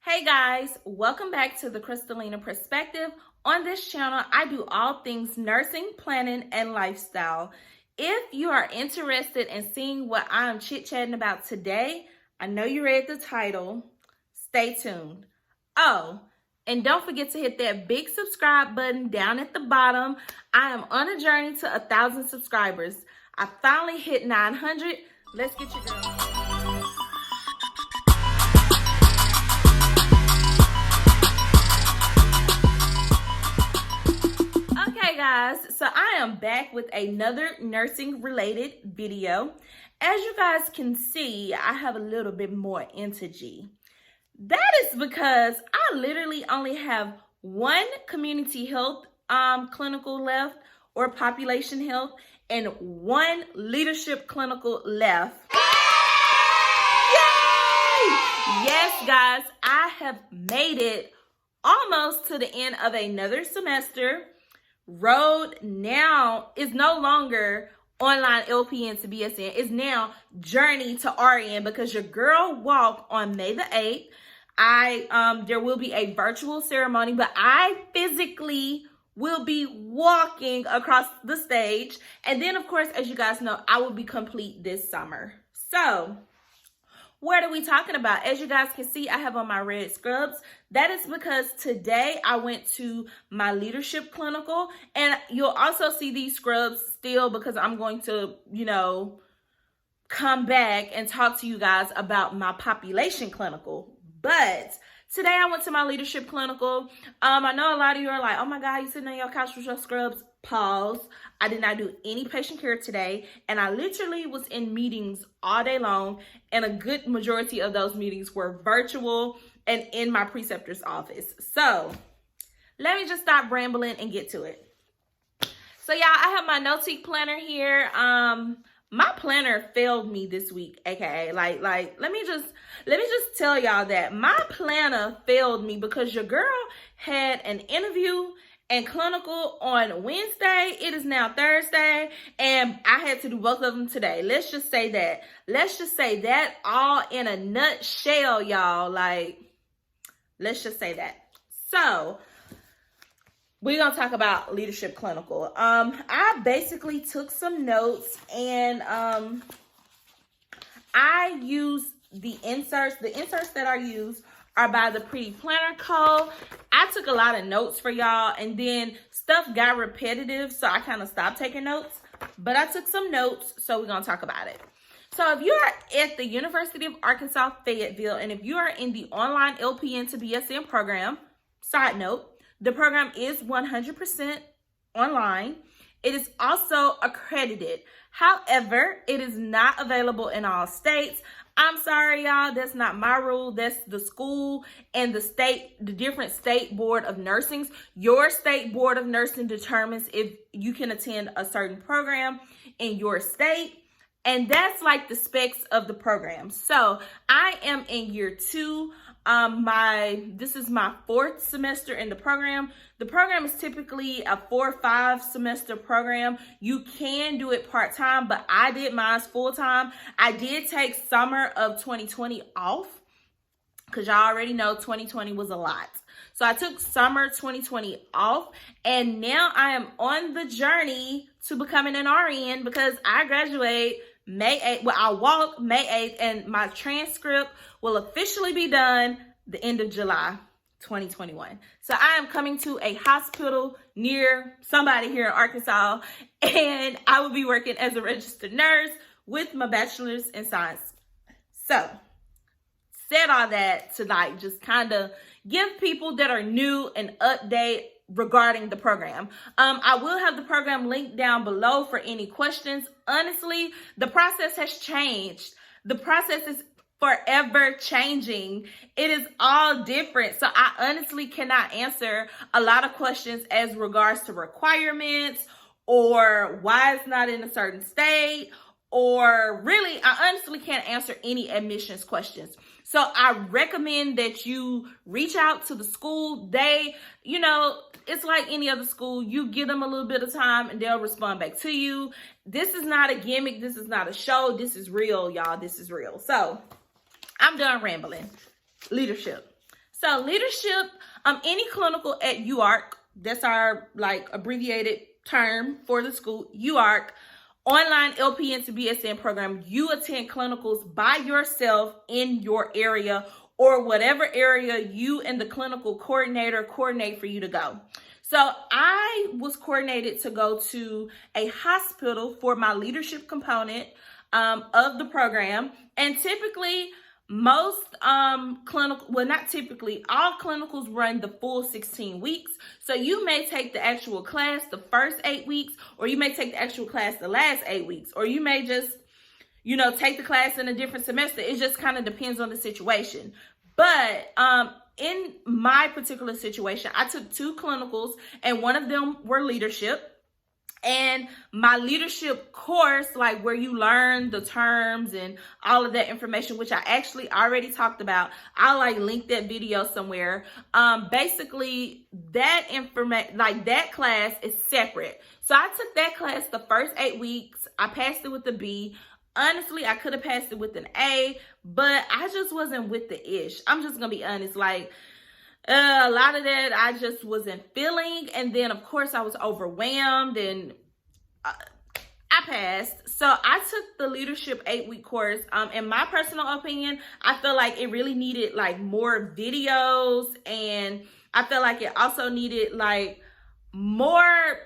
Hey guys, welcome back to the Crystalina Perspective. On this channel, I do all things nursing, planning, and lifestyle. If you are interested in seeing what I'm chit-chatting about today, I know you read the title. Stay tuned. Oh, and don't forget to hit that big subscribe button down at the bottom. I am on a journey to 1,000 subscribers. I finally hit 900. Let's get your girl. Okay guys, so I am back with another nursing related video. As you guys can see, I have a little bit more energy. That is because I literally only have one community health clinical left, or population health, and one leadership clinical left. Yay! Yes guys, I have made it almost to the end of another semester. Road now is no longer online LPN to BSN. It's now journey to RN, because your girl walk on May the 8th. There will be a virtual ceremony, but I physically will be walking across the stage. And then, of course, as you guys know, I will be complete this summer. So what are we talking about? As you guys can see, I have on my red scrubs. That is because today I went to my leadership clinical, and you'll also see these scrubs still because I'm going to, come back and talk to you guys about my population clinical. But today I went to my leadership clinical. I know a lot of you are like, oh my God, you sitting on your couch with your scrubs. Pause. I did not do any patient care today, and I literally was in meetings all day long, and a good majority of those meetings were virtual and in my preceptor's office. So let me just stop rambling and get to it. So y'all, I have my no-tic planner here. My planner failed me this week, aka like let me just tell y'all that my planner failed me because your girl had an interview and clinical on Wednesday. It is now Thursday, and I had to do both of them today. Let's just say that all in a nutshell, y'all. Let's just say that. So we're gonna talk about leadership clinical. I basically took some notes, and I used the inserts. The inserts that I use are by the Pretty Planner Co. I took a lot of notes for y'all, and then stuff got repetitive, so I kind of stopped taking notes. But I took some notes, so we're gonna talk about it. So if you are at the University of Arkansas Fayetteville, and if you are in the online LPN to BSN program, side note, the program is 100% online. It is also accredited. However, it is not available in all states. I'm sorry, y'all. That's not my rule. That's the school and the different state board of nursing. Your state board of nursing determines if you can attend a certain program in your state. And that's like the specs of the program. So I am in year 2. This is my 4th semester in the program. The program is typically a 4 or 5 semester program. You can do it part-time, but I did mine full-time. I did take summer of 2020 off, because y'all already know 2020 was a lot. So I took summer 2020 off, and now I am on the journey to becoming an RN, because I graduate May 8th. Well, I walk May 8th, and my transcript will officially be done the end of July 2021. So I am coming to a hospital near somebody here in Arkansas, and I will be working as a registered nurse with my bachelor's in science. So said all that to just kind of give people that are new an update regarding the program. I will have the program linked down below for any questions. Honestly, the process has changed. The process is forever changing. It is all different. So I honestly cannot answer a lot of questions as regards to requirements, or why it's not in a certain state, or really, I honestly can't answer any admissions questions. So I recommend that you reach out to the school. They, it's like any other school. You give them a little bit of time and they'll respond back to you. This is not a gimmick. This is not a show. This is real, y'all. This is real. So I'm done rambling. Leadership. So leadership, any clinical at UARC, that's our like abbreviated term for the school, UARC, online LPN-to-BSN program. You attend clinicals by yourself in your area or whatever area you and the clinical coordinator coordinate for you to go. So I was coordinated to go to a hospital for my leadership component of the program. And typically, most clinical, well, not typically, all clinicals run the full 16 weeks. So you may take the actual class the first 8 weeks, or you may take the actual class the last 8 weeks, or you may just, you know, take the class in a different semester. It just kind of depends on the situation. But in my particular situation, I took 2 clinicals, and one of them were leadership. And my leadership course, like where you learn the terms and all of that information, which I actually already talked about, I'll like link that video somewhere. Basically that information, like that class is separate. So I took that class the first 8 weeks. I passed it with a B. Honestly, I could have passed it with an A, but I just wasn't with the ish. I'm just gonna be honest, like a lot of that I just wasn't feeling. And then of course I was overwhelmed and I passed. So I took the leadership 8-week course. In my personal opinion, I feel like it really needed like more videos, and I feel like it also needed like more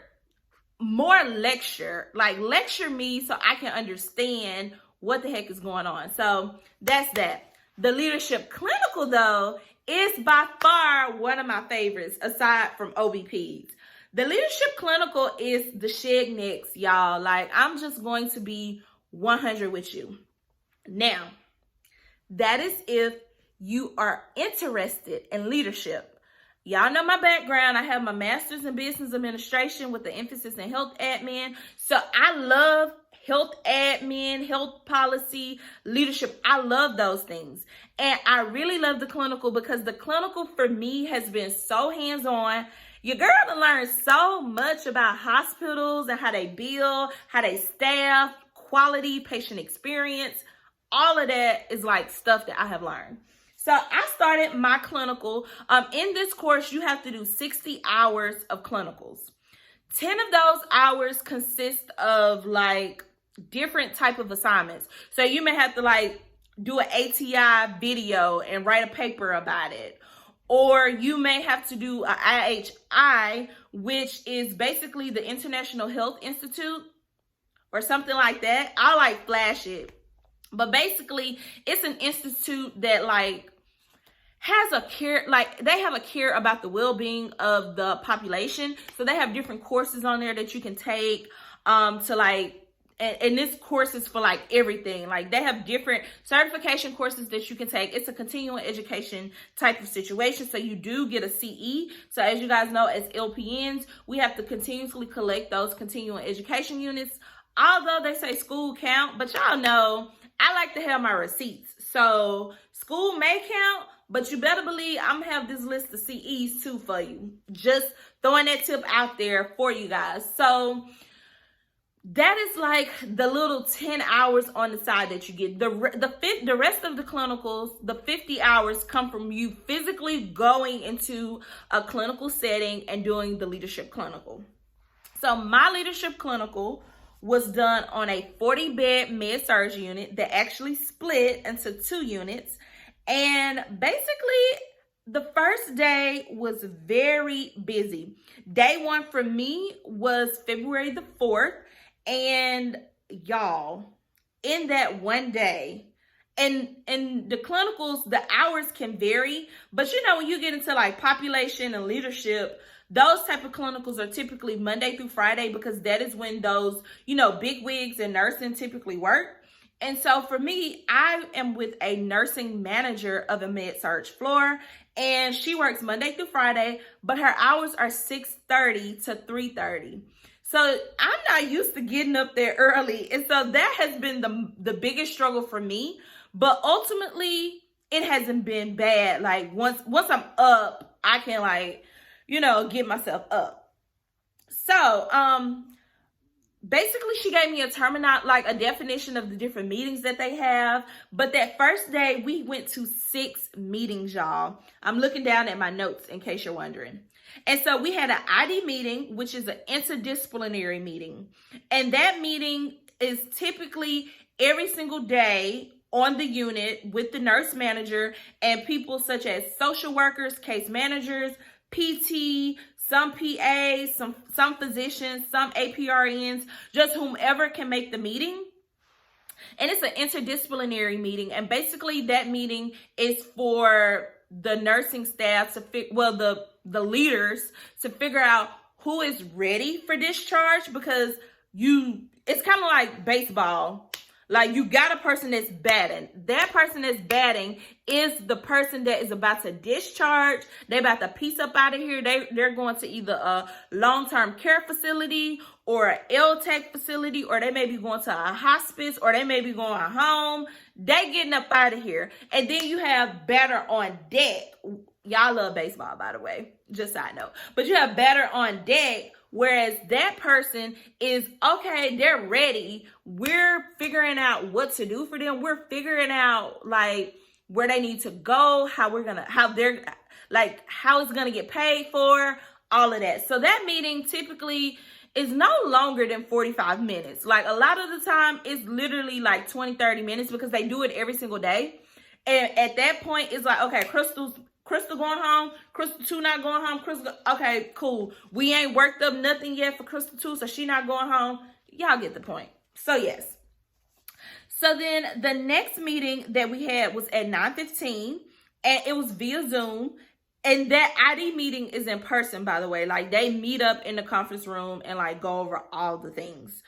lecture, like lecture me so I can understand what the heck is going on. So that's that. The leadership clinical though is by far one of my favorites aside from OBPs. The leadership clinical is the shit next, y'all. Like, I'm just going to be 100 with you. Now, that is if you are interested in leadership. Y'all know my background. I have my master's in business administration with the emphasis in health admin. So I love health admin, health policy, leadership. I love those things. And I really love the clinical because the clinical for me has been so hands-on. Your girl done learned so much about hospitals and how they bill, how they staff, quality, patient experience. All of that is like stuff that I have learned. So I started my clinical. In this course, you have to do 60 hours of clinicals. 10 of those hours consist of like different type of assignments. So you may have to like do an ATI video and write a paper about it. Or you may have to do an IHI, which is basically the International Health Institute or something like that. I like flash it. But basically, it's an institute that like has a care, like they have a care about the well-being of the population. So they have different courses on there that you can take to like, and this course is for like everything. Like they have different certification courses that you can take. It's a continuing education type of situation. So you do get a CE. So as you guys know, as LPNs, we have to continuously collect those continuing education units. Although they say school count, but y'all know, I like to have my receipts. So school may count, but you better believe I'm gonna have this list of CEs too for you. Just throwing that tip out there for you guys. So that is like the little 10 hours on the side that you get. The rest of the clinicals, the 50 hours come from you physically going into a clinical setting and doing the leadership clinical. So my leadership clinical was done on a 40-bed med-surg unit that actually split into 2 units. And basically, the first day was very busy. Day 1 for me was February the 4th. And y'all, in that one day, and the clinicals, the hours can vary, but you know, when you get into like population and leadership, those type of clinicals are typically Monday through Friday because that is when those, you know, big wigs and nursing typically work. And so for me, I am with a nursing manager of a med-surg floor, and she works Monday through Friday, but her hours are 6:30 to 3:30. So I'm not used to getting up there early. And so that has been the biggest struggle for me. But ultimately, it hasn't been bad. Like once I'm up, I can like, you know, get myself up. So basically she gave me a a definition of the different meetings that they have. But that first day we went to 6 meetings, y'all. I'm looking down at my notes in case you're wondering. And so we had an ID meeting, which is an interdisciplinary meeting. And that meeting is typically every single day on the unit with the nurse manager and people such as social workers, case managers, PT, some PAs, some physicians, some APRNs, just whomever can make the meeting. And it's an interdisciplinary meeting. And basically that meeting is for the nursing staff the leaders to figure out who is ready for discharge, because it's kind of like baseball. Like, you got a person that's batting. That person that's batting is the person that is about to discharge. They're about to piece up out of here. They're going to either a long-term care facility or an LTAC facility, or they may be going to a hospice, or they may be going home. They getting up out of here. And then you have batter on deck. Y'all love baseball, by the way. Just side note. But you have batter on deck, whereas that person is, okay, they're ready. We're figuring out what to do for them. We're figuring out like where they need to go, how it's gonna get paid for, all of that. So that meeting typically is no longer than 45 minutes. Like, a lot of the time it's literally like 20, 30 minutes because they do it every single day. And at that point, it's like, okay, Crystal going home, Crystal 2 not going home, okay, cool. We ain't worked up nothing yet for Crystal 2, so she not going home. Y'all get the point. So yes. So then the next meeting that we had was at 9:15, and it was via Zoom. And that ID meeting is in person, by the way. Like, they meet up in the conference room and like go over all the things.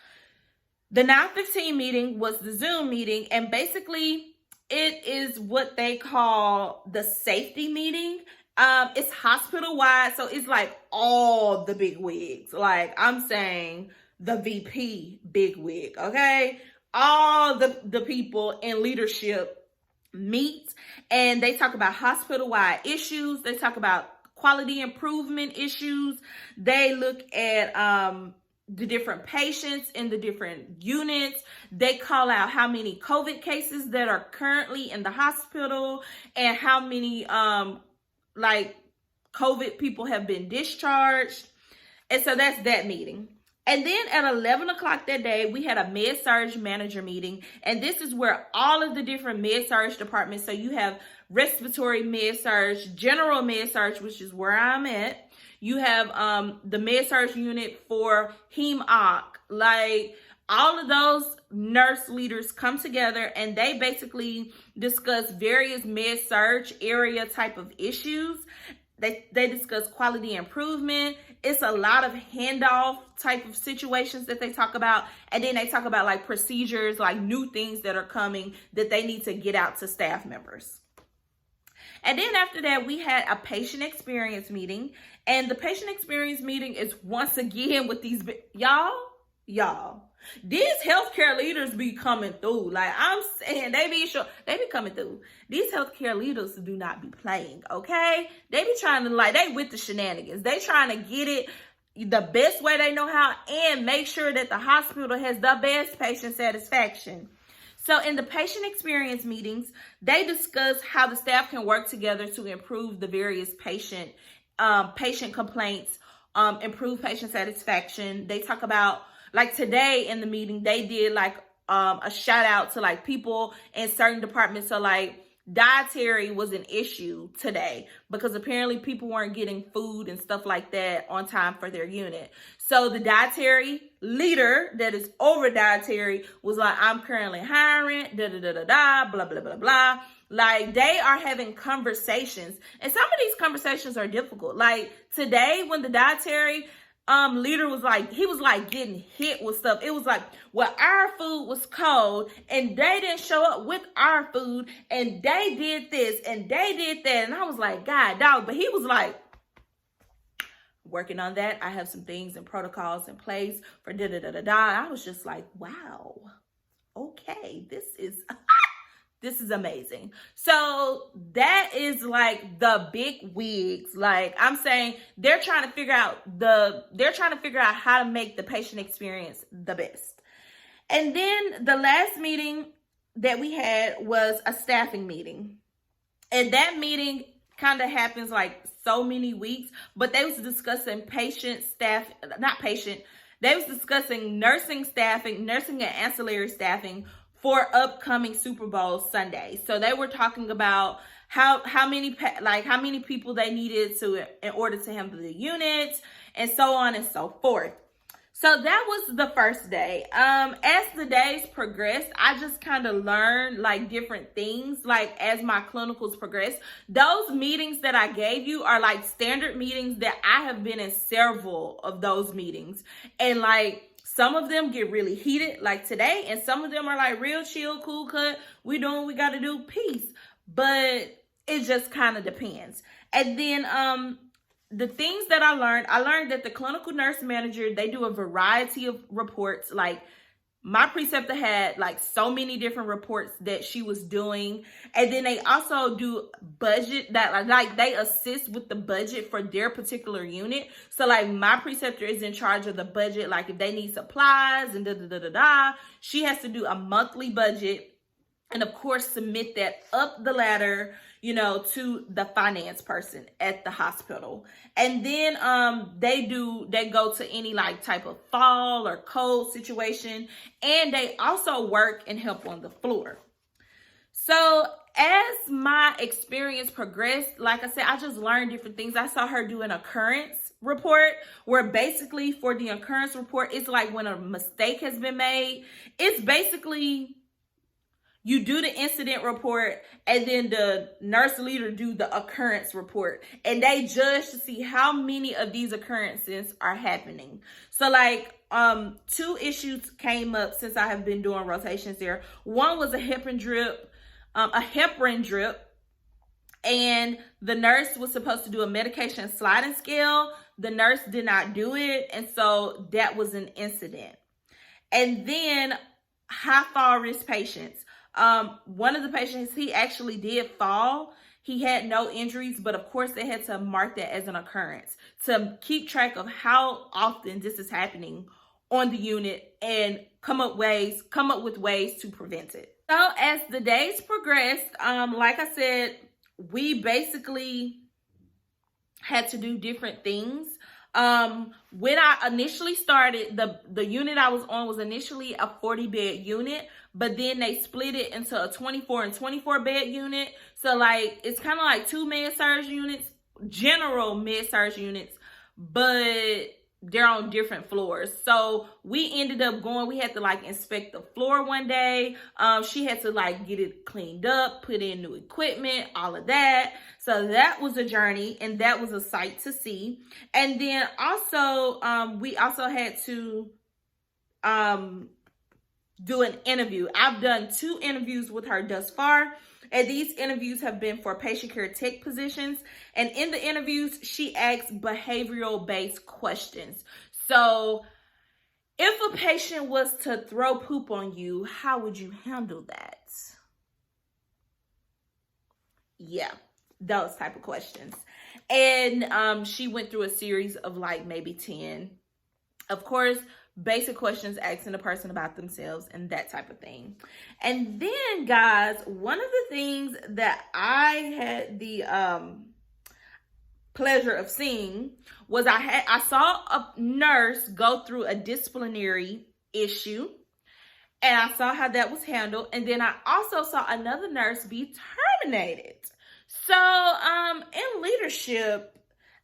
The 9:15 meeting was the Zoom meeting, and basically it is what they call the safety meeting. It's hospital-wide, so it's like all the big wigs. Like, I'm saying the VP big wig, okay? All the people in leadership meet, and they talk about hospital-wide issues. They talk about quality improvement issues. They look at the different patients in the different units. They call out how many COVID cases that are currently in the hospital and how many COVID people have been discharged. And so that's that meeting. And then at 11 o'clock that day, we had a med-surg manager meeting. And this is where all of the different med-surg departments, so you have respiratory med-surg, general med-surg, which is where I'm at. You have the med-surg unit for hem-onc. Like, all of those nurse leaders come together and they basically discuss various med-surg area type of issues. They discuss quality improvement. It's a lot of handoff type of situations that they talk about. And then they talk about like procedures, like new things that are coming that they need to get out to staff members. And then after that, we had a patient experience meeting. And the patient experience meeting is once again with these, y'all, these healthcare leaders be coming through. Like, I'm saying, they be coming through. These healthcare leaders do not be playing, okay? They be trying to, they with the shenanigans. They trying to get it the best way they know how and make sure that the hospital has the best patient satisfaction. So in the patient experience meetings, they discuss how the staff can work together to improve the various patient complaints, improve patient satisfaction. They talk about, like today in the meeting, they did a shout out to people in certain departments. So dietary was an issue today because apparently people weren't getting food and stuff like that on time for their unit. So the dietary leader that is over dietary was like, I'm currently hiring, blah, blah, blah, blah. Like, they are having conversations, and some of these conversations are difficult. Like today when the dietary leader was getting hit with stuff. It was like, well, our food was cold and they didn't show up with our food and they did this and they did that. And I was like, God, dog. But he was like, working on that. I have some things and protocols in place for da-da-da-da-da. I was just like, wow, okay, this is This is amazing. So that is like the big wigs. Like I'm saying, they're trying to figure out how to make the patient experience the best. And then the last meeting that we had was a staffing meeting. And that meeting kind of happens like so many weeks, but they was discussing they was discussing nursing and ancillary staffing for upcoming Super Bowl Sunday. So they were talking about how many people they needed in order to handle the units and so on and so forth. So that was the first day. As the days progressed, I just kind of learned like different things, like as my clinicals progressed. Those meetings that I gave you are like standard meetings that I have been in several of those meetings. And like some of them get really heated like today, and some of them are like real chill, cool cut. We doing what we got to do, peace. But it just kind of depends. And then the things that I learned that the clinical nurse manager, they do a variety of reports. Like my preceptor had like so many different reports that she was doing. And then they also do budget that like they assist with the budget for their particular unit. So like my preceptor is in charge of the budget. Like if they need supplies and she has to do a monthly budget. And of course, submit that up the ladder, to the finance person at the hospital. And then they go to any like type of fall or cold situation. And they also work and help on the floor. So as my experience progressed, like I said, I just learned different things. I saw her do an occurrence report, where basically for the occurrence report, it's like when a mistake has been made. It's basically you do the incident report, and then the nurse leader do the occurrence report. And they judge to see how many of these occurrences are happening. So like 2 issues came up since I have been doing rotations there. One was a heparin drip. And the nurse was supposed to do a medication sliding scale. The nurse did not do it. And so that was an incident. And then high fall risk patients. One of the patients, he actually did fall. He had no injuries, but of course they had to mark that as an occurrence to keep track of how often this is happening on the unit and come up with ways to prevent it. So as the days progressed, like I said, we basically had to do different things. When I initially started, the unit I was on was initially a 40-bed unit, but then they split it into a 24 and 24-bed unit. So like it's kind of like 2 med-surg units, general med-surg units, but they're on different floors. So we ended up we had to like inspect the floor one day. She had to like get it cleaned up, put in new equipment, all of that. So that was a journey, and that was a sight to see. And then also, we also had to do an interview. I've done 2 interviews with her thus far. And these interviews have been for patient care tech positions. And in the interviews, she asks behavioral-based questions. So if a patient was to throw poop on you, how would you handle that? Yeah, those type of questions. And she went through a series of like maybe 10. Of course, basic questions asking the person about themselves and that type of thing. And then, guys, one of the things that I had the pleasure of seeing was I saw a nurse go through a disciplinary issue, and I saw how that was handled. And then I also saw another nurse be terminated. So in leadership,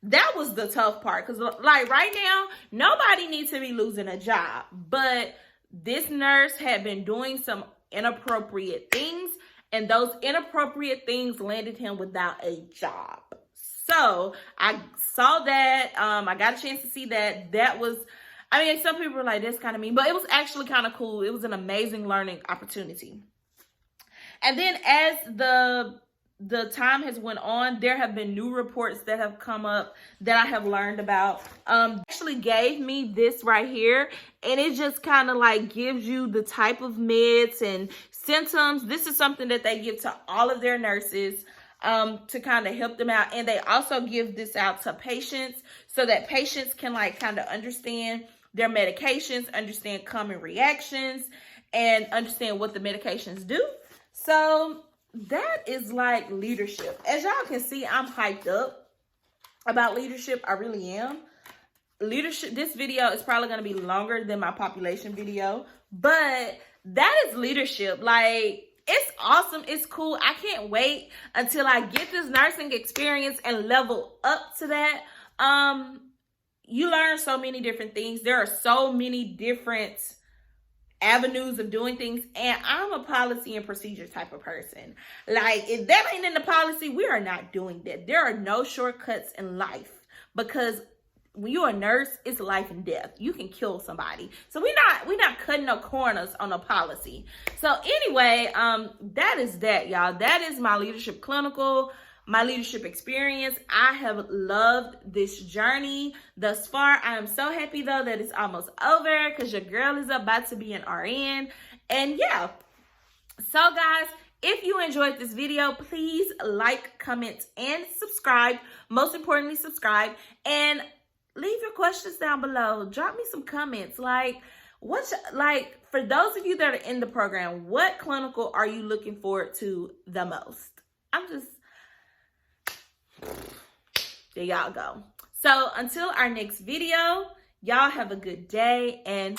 that was the tough part, because like right now, nobody needs to be losing a job. But this nurse had been doing some inappropriate things, and those inappropriate things landed him without a job. So I saw that. I got a chance to see that. That was, I mean, some people were like, that's kind of mean, but it was actually kind of cool. It was an amazing learning opportunity. And then as the time has went on, there have been new reports that have come up that I have learned about. Actually gave me this right here, and it just kind of like gives you the type of meds and symptoms. This is something that they give to all of their nurses to kind of help them out. And they also give this out to patients so that patients can like kind of understand their medications, understand common reactions, and understand what the medications do. So that is like leadership. As y'all can see, I'm hyped up about leadership. I really am. Leadership, this video is probably going to be longer than my population video, but that is leadership. Like, it's awesome. It's cool. I can't wait until I get this nursing experience and level up to that. You learn so many different things. There are so many different avenues of doing things, and I'm a policy and procedure type of person. Like, if that ain't in the policy, we are not doing that. There are no shortcuts in life, because when you're a nurse, it's life and death. You can kill somebody. So we're not cutting no corners on a policy. So anyway, that is that, y'all. That is my leadership clinical, my leadership experience. I have loved this journey thus far. I am so happy though that it's almost over, because your girl is about to be an RN. And yeah, so guys, if you enjoyed this video, please like, comment, and subscribe. Most importantly, subscribe. And leave your questions down below. Drop me some comments. Like, for those of you that are in the program, what clinical are you looking forward to the most? There y'all go. So until our next video, y'all have a good day and